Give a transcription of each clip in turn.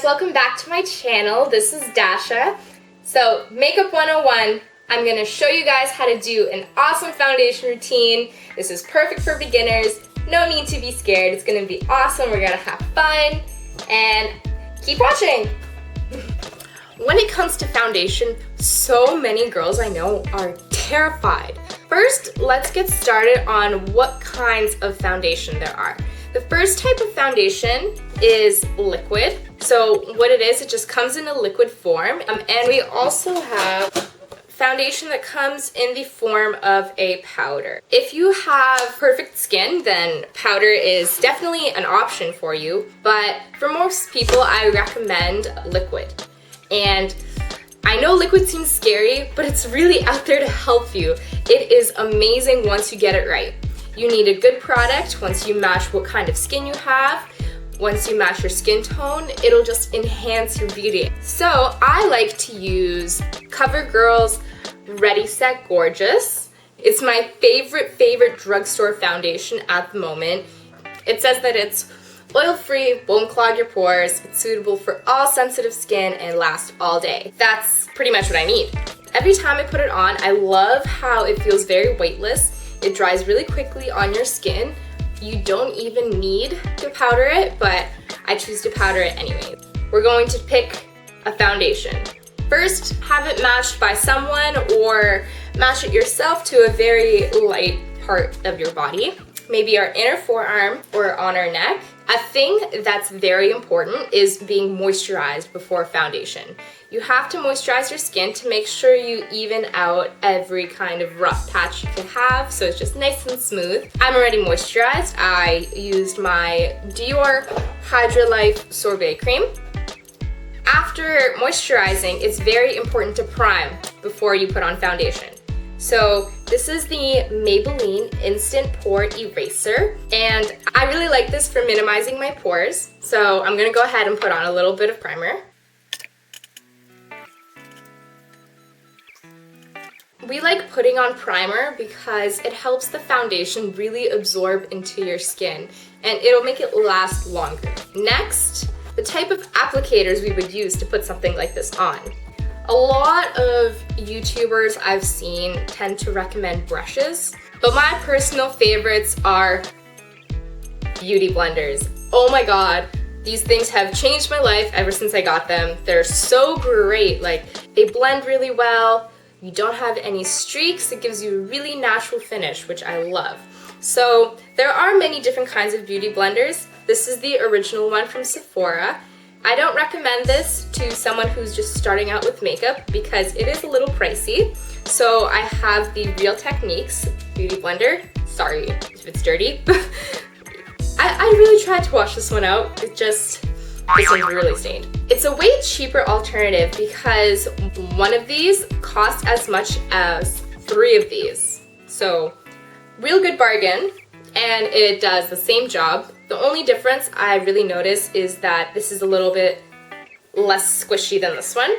welcome back to my channel. This is Dasha. So, Makeup 101, I'm going to show you guys how to do an awesome foundation routine. This is perfect for beginners. No need to be scared. It's going to be awesome. We're going to have fun and keep watching. When it comes to foundation, so many girls I know are terrified. First, let's get started on what kinds of foundation there are. The first type of foundation is liquid. So what it is, it just comes in a liquid form. And we also have foundation that comes in the form of a powder. If you have perfect skin, then powder is definitely an option for you. But for most people, I recommend liquid. And I know liquid seems scary, but it's really out there to help you. It is amazing once you get it right. You need a good product once you match what kind of skin you have. Once you match your skin tone, it'll just enhance your beauty. So I like to use Covergirl's Ready Set Gorgeous. It's my favorite drugstore foundation at the moment. It says that it's oil-free, won't clog your pores, it's suitable for all sensitive skin, and lasts all day. That's pretty much what I need. Every time I put it on, I love how it feels very weightless. It dries really quickly on your skin. You don't even need to powder it, but I choose to powder it anyway. We're going to pick a foundation. First, have it matched by someone or match it yourself to a very light part of your body. Maybe our inner forearm or on our neck. A thing that's very important is being moisturized before foundation. You have to moisturize your skin to make sure you even out every kind of rough patch you can have, so it's just nice and smooth. I'm already moisturized. I used my Dior Hydra Life Sorbet Cream. After moisturizing, it's very important to prime before you put on foundation. So this is the Maybelline Instant Pore Eraser, and I really like this for minimizing my pores. So I'm gonna go ahead and put on a little bit of primer. We like putting on primer because it helps the foundation really absorb into your skin and it'll make it last longer. Next, the type of applicators we would use to put something like this on. A lot of YouTubers I've seen tend to recommend brushes, but my personal favorites are beauty blenders. Oh my god, these things have changed my life ever since I got them. They're so great, like they blend really well, you don't have any streaks, it gives you a really natural finish, which I love. So there are many different kinds of beauty blenders. This is the original one from Sephora. I don't recommend this to someone who's just starting out with makeup because it is a little pricey. So I have the Real Techniques Beauty Blender. Sorry if it's dirty. I really tried to wash this one out. This one's really stained. It's a way cheaper alternative because one of these costs as much as 3 of these. So real good bargain, and it does the same job. The only difference I really notice is that this is a little bit less squishy than this one.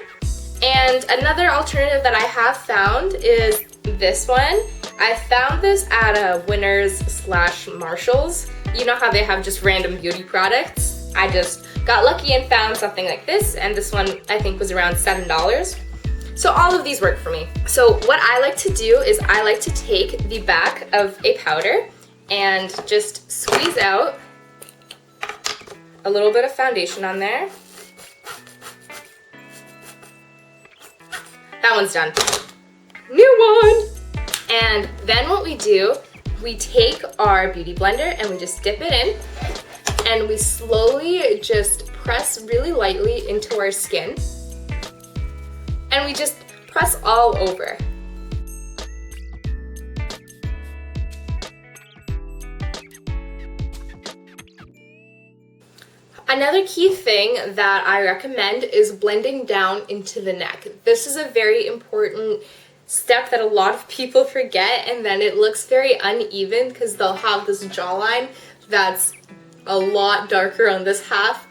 And another alternative that I have found is this one. I found this at a Winners/Marshalls. You know how they have just random beauty products? I just got lucky and found something like this, and this one I think was around $7. So all of these work for me. So what I like to do is I like to take the back of a powder and just squeeze out a little bit of foundation on there. That one's done. New one! And then what we do, we take our beauty blender and we just dip it in and we slowly just press really lightly into our skin. And we just press all over. Another key thing that I recommend is blending down into the neck. This is a very important step that a lot of people forget, and then it looks very uneven because they'll have this jawline that's a lot darker on this half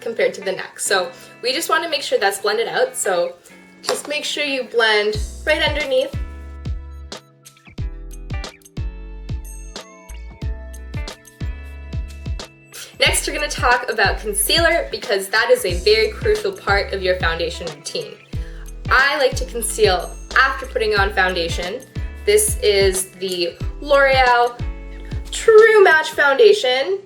compared to the neck. So we just want to make sure that's blended out. So just make sure you blend right underneath. Next, we're going to talk about concealer because that is a very crucial part of your foundation routine. I like to conceal after putting on foundation. This is the L'Oreal True Match Foundation.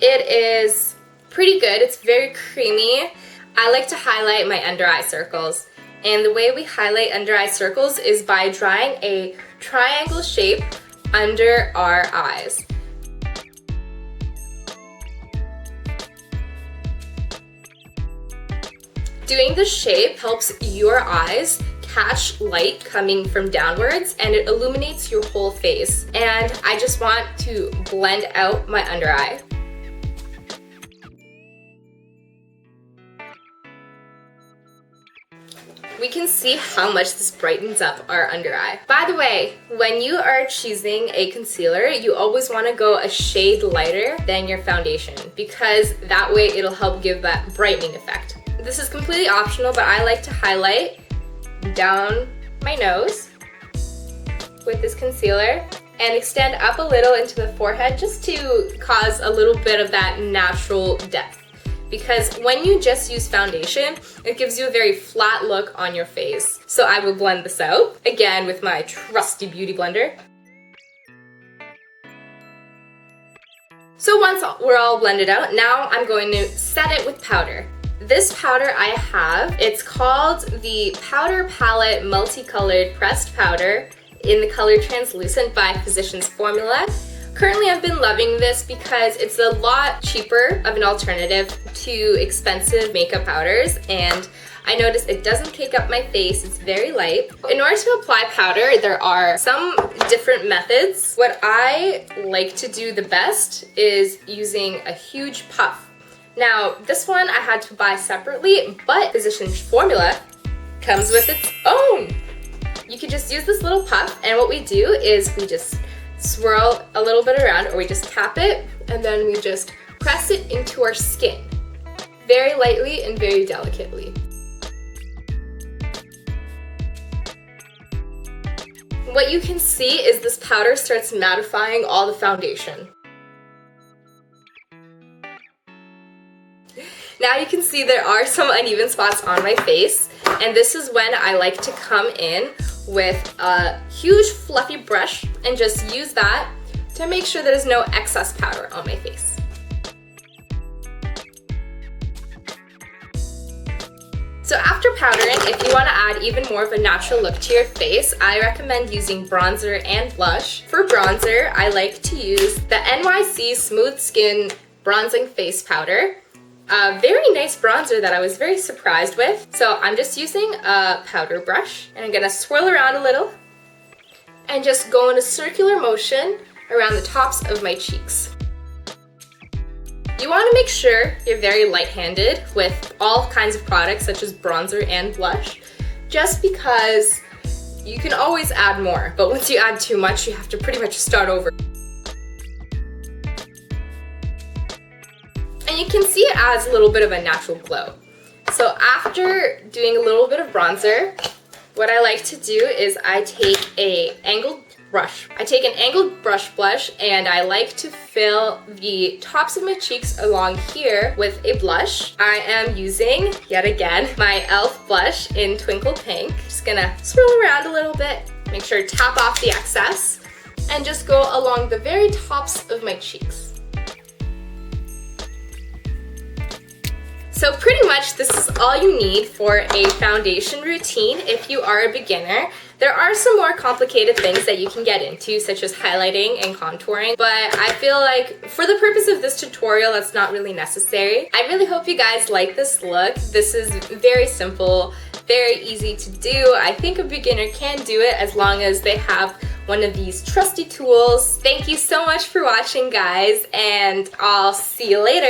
It is pretty good. It's very creamy. I like to highlight my under eye circles. And the way we highlight under eye circles is by drawing a triangle shape under our eyes. Doing this shape helps your eyes catch light coming from downwards and it illuminates your whole face. And I just want to blend out my under eye. We can see how much this brightens up our under eye. By the way, when you are choosing a concealer, you always want to go a shade lighter than your foundation because that way it'll help give that brightening effect. This is completely optional, but I like to highlight down my nose with this concealer and extend up a little into the forehead just to cause a little bit of that natural depth. Because when you just use foundation, it gives you a very flat look on your face. So I will blend this out, again with my trusty beauty blender. So once we're all blended out, now I'm going to set it with powder. This powder I have, it's called the Powder Palette Multicolored Pressed Powder in the color Translucent by Physicians Formula. Currently I've been loving this because it's a lot cheaper of an alternative to expensive makeup powders, and I noticed it doesn't cake up my face, it's very light. In order to apply powder, there are some different methods. What I like to do the best is using a huge puff. Now, this one I had to buy separately, but Physicians Formula comes with its own. You can just use this little puff, and what we do is we just swirl a little bit around, or we just tap it, and then we just press it into our skin. Very lightly and very delicately. What you can see is this powder starts mattifying all the foundation. Now you can see there are some uneven spots on my face, and this is when I like to come in with a huge fluffy brush and just use that to make sure there's no excess powder on my face. So after powdering, if you want to add even more of a natural look to your face, I recommend using bronzer and blush. For bronzer, I like to use the NYC Smooth Skin Bronzing Face Powder. A very nice bronzer that I was very surprised with. So I'm just using a powder brush and I'm gonna swirl around a little and just go in a circular motion around the tops of my cheeks. You want to make sure you're very light-handed with all kinds of products such as bronzer and blush, just because you can always add more, but once you add too much, you have to pretty much start over. And you can see it adds a little bit of a natural glow. So after doing a little bit of bronzer, what I like to do is I take an angled brush. I take an angled brush blush and I like to fill the tops of my cheeks along here with a blush. I am using, yet again, my e.l.f. blush in Twinkle Pink. Just gonna swirl around a little bit, make sure to tap off the excess, and just go along the very tops of my cheeks. So pretty much this is all you need for a foundation routine if you are a beginner. There are some more complicated things that you can get into, such as highlighting and contouring, but I feel like for the purpose of this tutorial, that's not really necessary. I really hope you guys like this look. This is very simple, very easy to do. I think a beginner can do it as long as they have one of these trusty tools. Thank you so much for watching, guys, and I'll see you later.